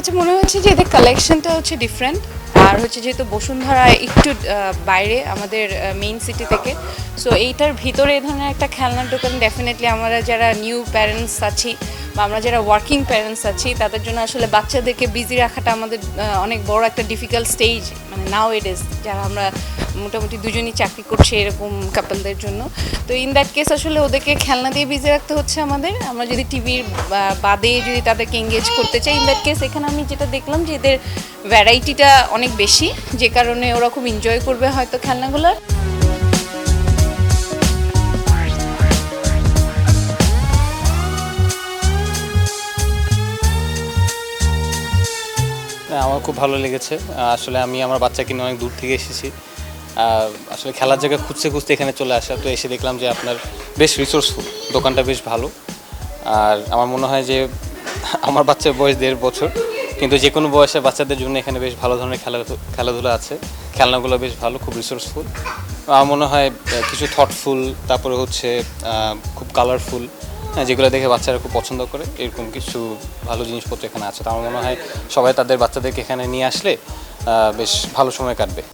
কাছে মনে হচ্ছে যে এদের কালেকশনটা হচ্ছে ডিফারেন্ট, আর হচ্ছে যেহেতু বসুন্ধরা একটু বাইরে আমাদের মেইন সিটি থেকে, সো এইটার ভিতরে এই ধরনের একটা খেলনার দোকান ডেফিনেটলি আমরা যারা নিউ প্যারেন্টস আছি বা আমরা যারা ওয়ার্কিং প্যারেন্টস আছি তাদের জন্য আসলে বাচ্চাদেরকে বিজি রাখাটা আমাদের অনেক বড় একটা ডিফিকাল্ট স্টেজ, মানে নাও ইট ইজ, যারা আমরা মোটামুটি দুজনই চাকরি করছি এরকম কাপলদের জন্য। তো ইন দ্যাট কেস আসলে ওদেরকে খেলনা দিয়ে বিজি রাখতে হচ্ছে আমাদের। আমরা যদি টিভির বাদে যদি তাদেরকে এঙ্গেজ করতে চাই, ইন দ্যাট কেস এখানে আমি যেটা দেখলাম যে এদের ভ্যারাইটিটা অনেক বেশি, যে কারণে ওরা খুব এনজয় করবে হয়তো খেলনাগুলো। আমার খুব ভালো লেগেছে। আসলে আমি আমার বাচ্চাকে নিয়ে অনেক দূর থেকে এসেছি। আসলে খেলার জায়গা খুঁজতে খুঁজতে এখানে চলে আসা, তো এসে দেখলাম যে আপনার বেশ রিসোর্সফুল, দোকানটা বেশ ভালো। আর আমার মনে হয় যে আমার বাচ্চার বয়স 1.5 বছর, কিন্তু যে কোনো বয়সের বাচ্চাদের জন্য এখানে বেশ ভালো ধরনের খেলাধুলা আছে, খেলনাগুলো বেশ ভালো, খুব রিসোর্সফুল। আমার মনে হয় কিছু থটফুল, তারপরে হচ্ছে খুব কালারফুল, যেগুলো দেখে বাচ্চারা খুব পছন্দ করে, এরকম কিছু ভালো জিনিসপত্র এখানে আছে। তো আমার মনে হয় সবাই তাদের বাচ্চাদেরকে এখানে নিয়ে আসলে বেশ ভালো সময় কাটবে।